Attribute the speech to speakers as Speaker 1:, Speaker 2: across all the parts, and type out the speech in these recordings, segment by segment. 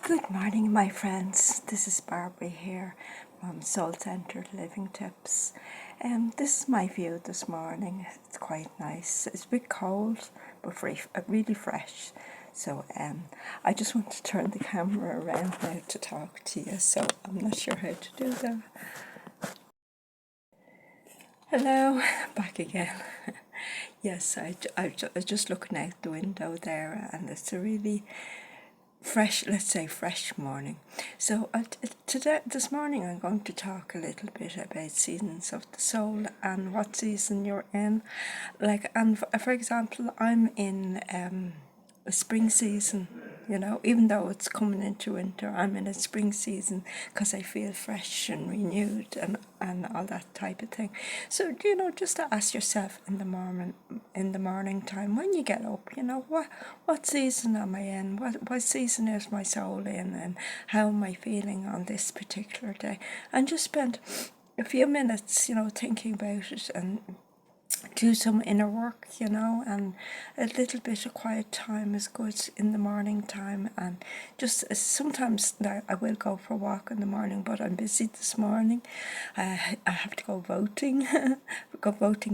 Speaker 1: Good morning, my friends. This is Barbara here from Soul Centered Living Tips. This is my view this morning. It's quite nice. It's a bit cold, but really fresh. So I just want to turn the camera around now to talk to you. So I'm not sure how to do that. Hello, back again. Yes, I was just looking out the window there, and it's a really fresh, let's say fresh morning. So this morning I'm going to talk a little bit about seasons of the soul and what season you're in. And for example, I'm in a spring season. Even though it's coming into winter, I'm in a spring season because I feel fresh and renewed and all that type of thing. So, just to ask yourself in the morning time when you get up, what season am I in? What season is my soul in? And how am I feeling on this particular day? And just spend a few minutes, thinking about it and do some inner work, and a little bit of quiet time is good in the morning time. And just sometimes now I will go for a walk in the morning, but I'm busy this morning. I have to go voting,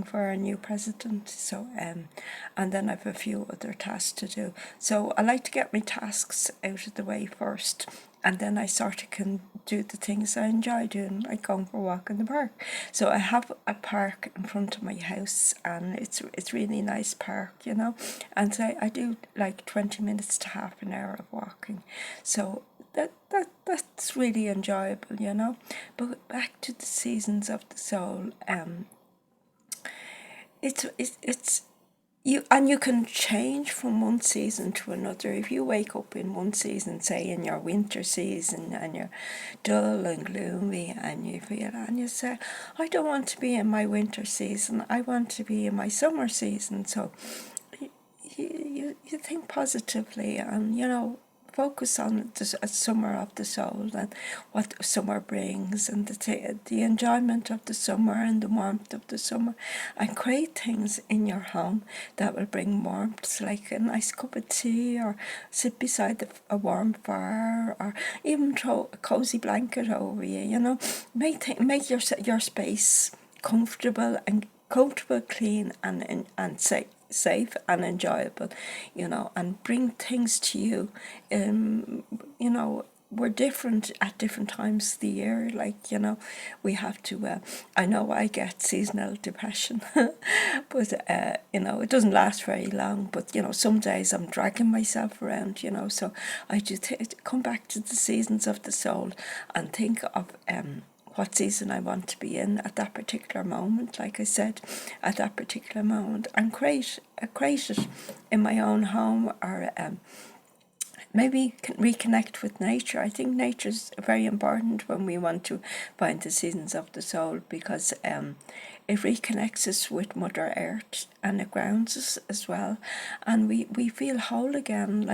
Speaker 1: for a new president. So and then I have a few other tasks to do. So I like to get my tasks out of the way first, and then I sort of can do the things I enjoy doing, like going for a walk in the park. So I have a park in front of my house, and it's really nice park, and so I do like 20 minutes to half an hour of walking. So that's really enjoyable, But back to the seasons of the soul. It's you can change from one season to another. If you wake up in one season, say in your winter season, and you're dull and gloomy, and you say, I don't want to be in my winter season, I want to be in my summer season. So you think positively, and focus on the summer of the soul and what summer brings, and the enjoyment of the summer and the warmth of the summer, and create things in your home that will bring warmth, like a nice cup of tea, or sit beside a warm fire, or even throw a cozy blanket over you. Make your space comfortable, clean, and safe and enjoyable, and bring things to you. We're different at different times of the year. We have to. I know I get seasonal depression, but it doesn't last very long. But some days I'm dragging myself around. So I just come back to the seasons of the soul and think of what season I want to be in at that particular moment, like I said, at that particular moment, and create it in my own home, or maybe reconnect with nature. I think nature is very important when we want to find the seasons of the soul, because it reconnects us with Mother Earth, and it grounds us as well, and we feel whole again.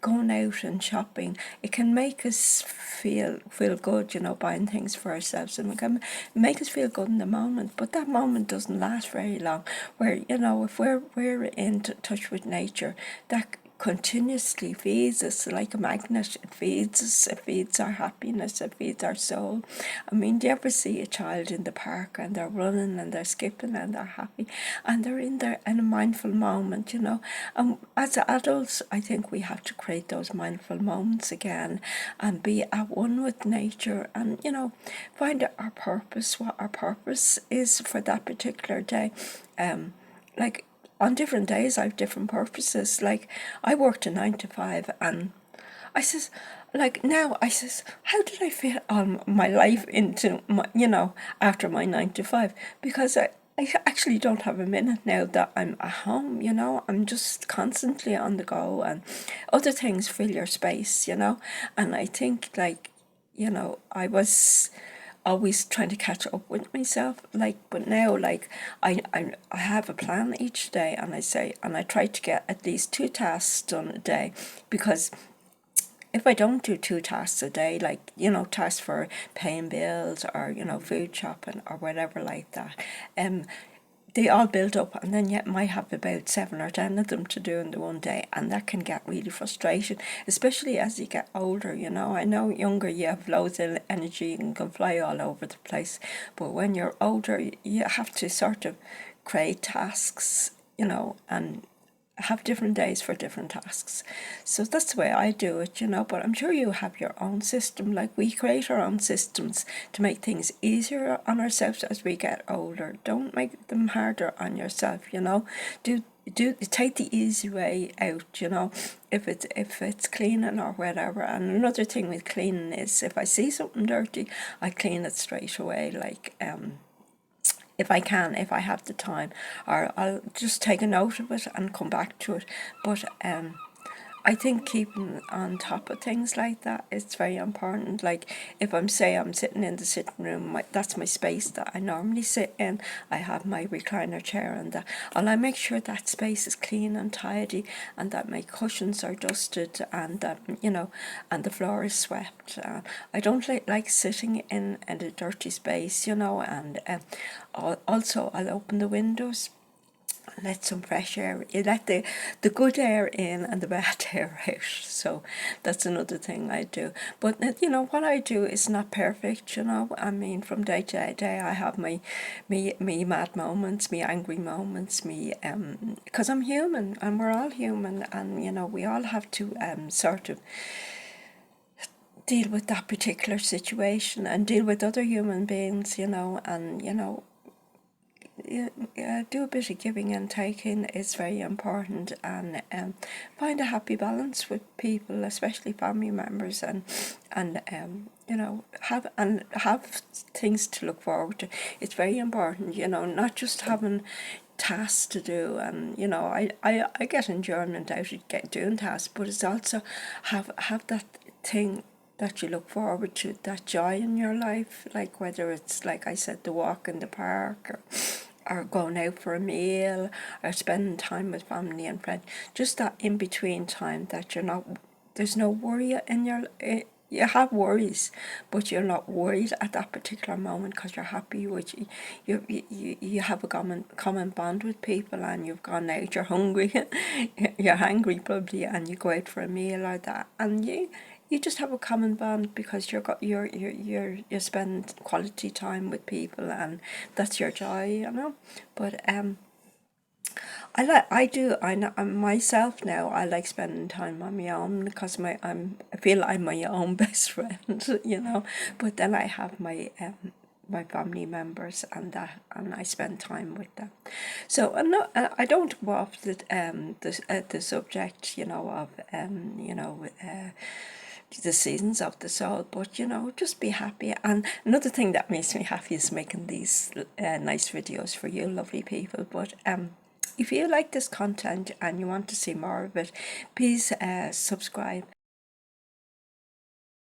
Speaker 1: Going out and shopping, it can make us feel good, buying things for ourselves, and it can make us feel good in the moment, but that moment doesn't last very long. Where, if we're in touch with nature, that continuously feeds us like a magnet. It feeds us, it feeds our happiness, it feeds our soul. I mean, do you ever see a child in the park, and they're running and they're skipping and they're happy, and they're in a mindful moment, And as adults, I think we have to create those mindful moments again, and be at one with nature, and find our purpose, what our purpose is for that particular day. Like, on different days I have different purposes. Like, I worked a 9 to 5, and I says, how did I fit on my life into my, after my 9 to 5? Because I actually don't have a minute now that I'm at home, I'm just constantly on the go, and other things fill your space, and I think, I was always trying to catch up with myself, but now, I have a plan each day, and I try to get at least 2 tasks done a day, because if I don't do 2 tasks a day, tasks for paying bills, or food shopping or whatever like that, they all build up, and then you might have about 7 or 10 of them to do in the one day, and that can get really frustrating, especially as you get older. I know younger you have loads of energy and can fly all over the place, but when you're older you have to sort of create tasks, and have different days for different tasks. So that's the way I do it, but I'm sure you have your own system. Like, we create our own systems to make things easier on ourselves as we get older. Don't make them harder on yourself, do take the easy way out, if it's cleaning or whatever. And another thing with cleaning is, if I see something dirty, I clean it straight away, like if I can, if I have the time, or I'll just take a note of it and come back to it. But I think keeping on top of things like that is very important. Like, if I'm sitting in the sitting room, that's my space that I normally sit in. I have my recliner chair and that, and I make sure that space is clean and tidy, and that my cushions are dusted, and that and the floor is swept. I don't like sitting in a dirty space, and also I'll open the windows, let some fresh air. You let the good air in and the bad air out. So that's another thing I do. But what I do is not perfect. I mean, from day to day, I have me mad moments, me angry moments, me because I'm human, and we're all human, and we all have to sort of deal with that particular situation and deal with other human beings, and do a bit of giving and taking is very important, and find a happy balance with people, especially family members, and have things to look forward to. It's very important, not just having tasks to do, and I get enjoyment out of doing tasks, but it's also have that thing that you look forward to, that joy in your life, like whether it's, like I said, the walk in the park, or going out for a meal, or spending time with family and friends. Just that in between time that there's no worry in your. You have worries, but you're not worried at that particular moment because you're happy with you have a common bond with people, and you've gone out. You're hungry, you're hungry probably, and you go out for a meal or that, and you just have a common bond because you spend quality time with people, and that's your joy, But I know myself now. I like spending time on my own because I feel I'm my own best friend, But then I have my family members, and I spend time with them. So I don't go off the subject, of the seasons of the soul, but just be happy. And another thing that makes me happy is making these nice videos for you lovely people. But if you like this content and you want to see more of it, please subscribe.